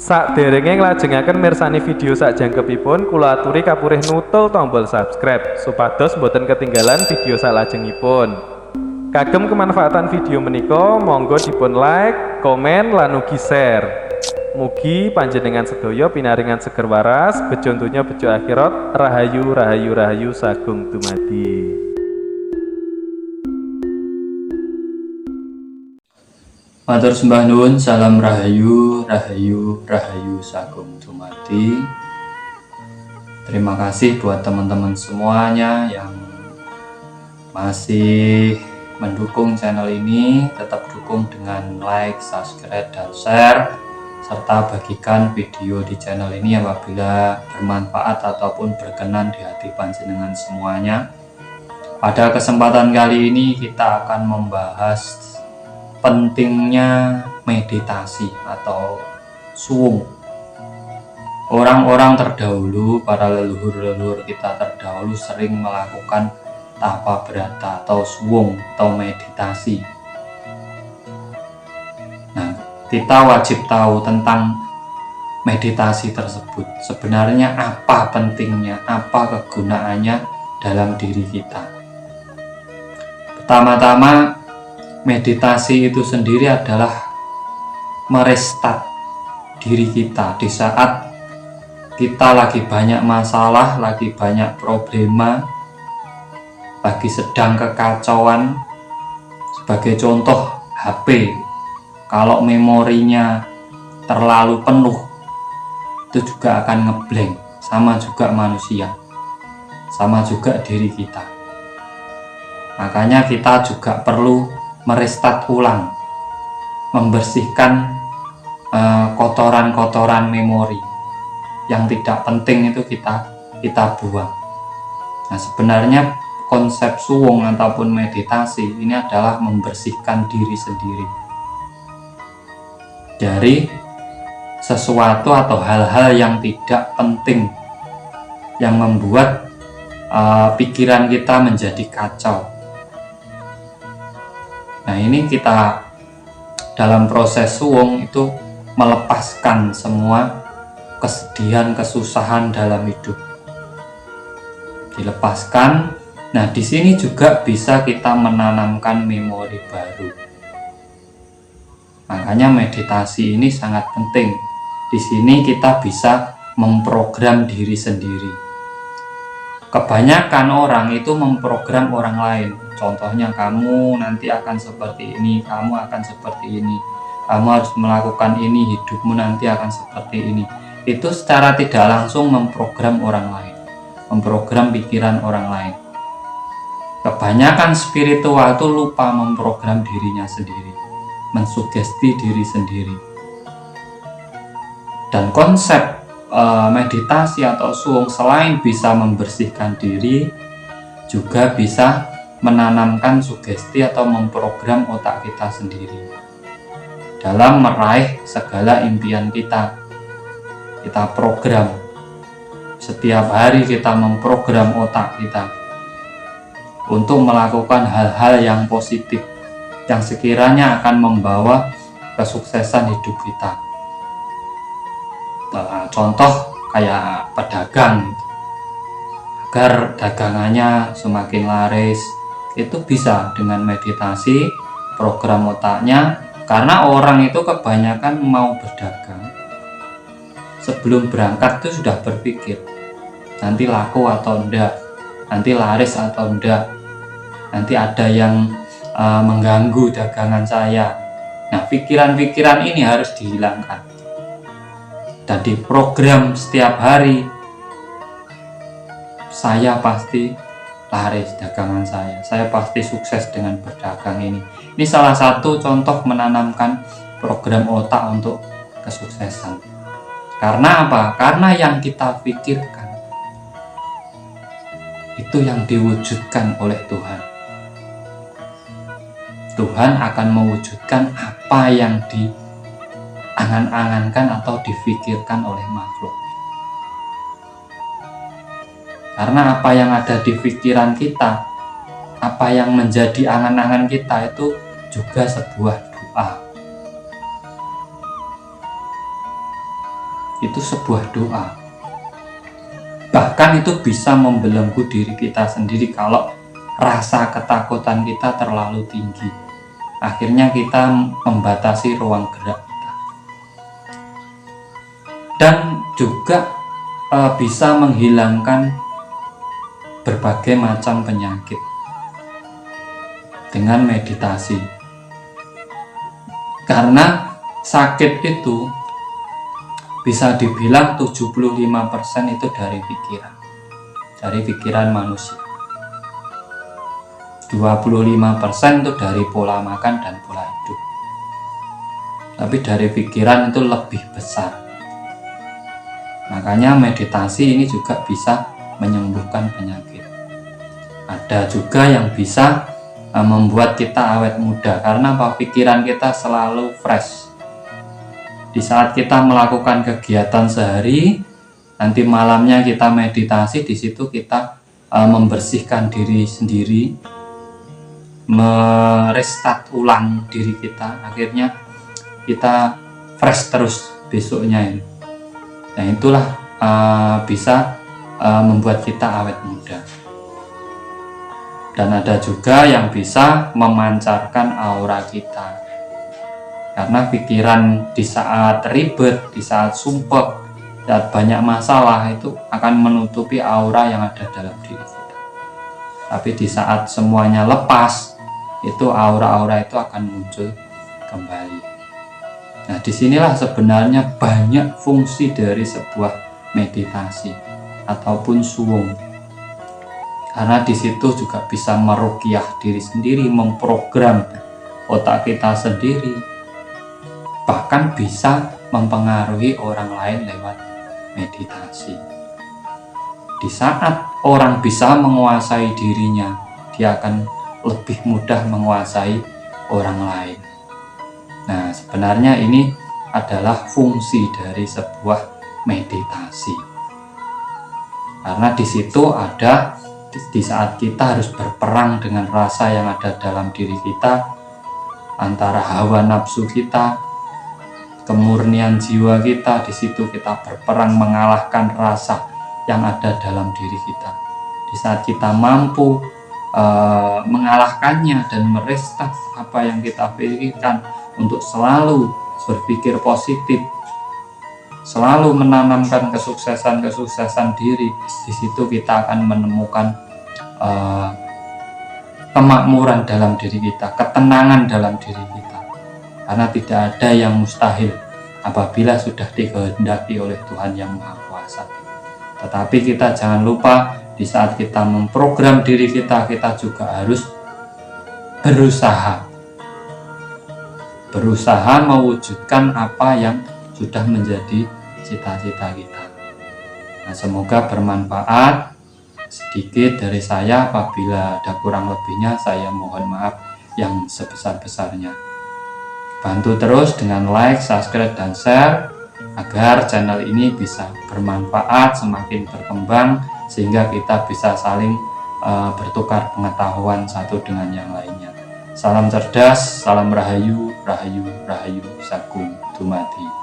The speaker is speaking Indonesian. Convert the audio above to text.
Sakderenge nglajengaken mirsani video sakjangkepipun, kula aturi kapurih nutul tombol subscribe supados boten ketinggalan video salajengipun. Kagem kemanfaatan video menika, monggo dipun like, komen, lan ugi share. Mugi panjenengan sedaya pinaringan seger waras, bejo donya bejo akhirat, rahayu rahayu rahayu sagung dumadi. Matur sembah nuwun, salam rahayu, rahayu, rahayu sagung dumadi. Terima kasih buat teman-teman semuanya yang masih mendukung channel ini. Tetap dukung dengan like, subscribe, dan share, serta bagikan video di channel ini apabila bermanfaat ataupun berkenan di hati panjenengan semuanya. Pada kesempatan kali ini kita akan membahas pentingnya meditasi atau suwung. Orang-orang terdahulu, para leluhur-leluhur kita terdahulu sering melakukan tapa berata atau suwung atau meditasi. Nah, kita wajib tahu tentang meditasi tersebut. Sebenarnya apa pentingnya, apa kegunaannya dalam diri kita. Pertama-tama, meditasi itu sendiri adalah merestart diri kita di saat kita lagi banyak masalah, lagi banyak problema, lagi sedang kekacauan. Sebagai contoh, HP kalau memorinya terlalu penuh itu juga akan ngeblank. Sama juga manusia, sama juga diri kita. Makanya kita juga perlu merestart ulang, membersihkan kotoran-kotoran memori yang tidak penting itu kita buang. Nah, sebenarnya konsep suwung ataupun meditasi ini adalah membersihkan diri sendiri dari sesuatu atau hal-hal yang tidak penting yang membuat pikiran kita menjadi kacau. Nah, ini kita dalam proses suwung itu melepaskan semua kesedihan, kesusahan dalam hidup. Dilepaskan. Nah, di sini juga bisa kita menanamkan memori baru. Makanya meditasi ini sangat penting. Di sini kita bisa memprogram diri sendiri. Kebanyakan orang itu memprogram orang lain. Contohnya, kamu nanti akan seperti ini, kamu akan seperti ini, kamu harus melakukan ini, hidupmu nanti akan seperti ini. Itu secara tidak langsung memprogram orang lain, memprogram pikiran orang lain. Kebanyakan spiritual itu lupa memprogram dirinya sendiri, mensugesti diri sendiri. Dan konsep meditasi atau suwung selain bisa membersihkan diri, juga bisa menanamkan sugesti atau memprogram otak kita sendiri dalam meraih segala impian kita. Kita program setiap hari, kita memprogram otak kita untuk melakukan hal-hal yang positif yang sekiranya akan membawa kesuksesan hidup kita. Contoh kayak pedagang, agar dagangannya semakin laris, itu bisa dengan meditasi, program otaknya. Karena orang itu kebanyakan mau berdagang, sebelum berangkat itu sudah berpikir, nanti laku atau enggak, nanti laris atau enggak, nanti ada yang mengganggu dagangan saya. Nah, pikiran-pikiran ini harus dihilangkan dan diprogram setiap hari. Saya pasti laris dagangan saya pasti sukses dengan berdagang ini. Ini salah satu contoh menanamkan program otak untuk kesuksesan. Karena apa? Karena yang kita pikirkan itu yang diwujudkan oleh Tuhan. Tuhan akan mewujudkan apa yang diangan-angankan atau difikirkan oleh makhluk. Karena apa yang ada di pikiran kita, apa yang menjadi angan-angan kita itu juga sebuah doa. itu sebuah doa. Bahkan itu bisa membelenggu diri kita sendiri kalau rasa ketakutan kita terlalu tinggi. Akhirnya kita membatasi ruang gerak kita. Dan juga bisa menghilangkan berbagai macam penyakit dengan meditasi. Karena sakit itu bisa dibilang 75% itu dari pikiran manusia. 25% itu dari pola makan dan pola hidup. Tapi dari pikiran itu lebih besar. Makanya meditasi ini juga bisa menyembuhkan penyakit. Ada juga yang bisa membuat kita awet muda, karena pikiran kita selalu fresh. Di saat kita melakukan kegiatan sehari, nanti malamnya kita meditasi, di situ kita membersihkan diri sendiri, merestart ulang diri kita, akhirnya kita fresh terus besoknya ini. Nah itulah bisa membuat kita awet muda. Dan ada juga yang bisa memancarkan aura kita. Karena pikiran di saat ribet, di saat sumpek, saat banyak masalah itu akan menutupi aura yang ada dalam diri kita. Tapi di saat semuanya lepas, itu aura-aura itu akan muncul kembali. Nah, disinilah sebenarnya banyak fungsi dari sebuah meditasi ataupun suwung. Karena di situ juga bisa meruqyah diri sendiri, memprogram otak kita sendiri. Bahkan bisa mempengaruhi orang lain lewat meditasi. Di saat orang bisa menguasai dirinya, dia akan lebih mudah menguasai orang lain. Nah, sebenarnya ini adalah fungsi dari sebuah meditasi. Karena di situ ada, di saat kita harus berperang dengan rasa yang ada dalam diri kita, antara hawa nafsu kita, kemurnian jiwa kita, di situ kita berperang mengalahkan rasa yang ada dalam diri kita. Di saat kita mampu mengalahkannya dan merestart apa yang kita pikirkan untuk selalu berpikir positif, selalu menanamkan kesuksesan diri, di situ kita akan menemukan kemakmuran dalam diri kita, ketenangan dalam diri kita. Karena tidak ada yang mustahil apabila sudah dikehendaki oleh Tuhan yang Maha Kuasa. Tetapi kita jangan lupa, di saat kita memprogram diri kita, kita juga harus berusaha mewujudkan apa yang sudah menjadi cita-cita kita. Nah, semoga bermanfaat. Sedikit dari saya, apabila ada kurang lebihnya saya mohon maaf yang sebesar-besarnya. Bantu terus dengan like, subscribe, dan share agar channel ini bisa bermanfaat, semakin berkembang, sehingga kita bisa saling bertukar pengetahuan satu dengan yang lainnya. Salam cerdas, salam rahayu, rahayu, rahayu, sakum dumadi.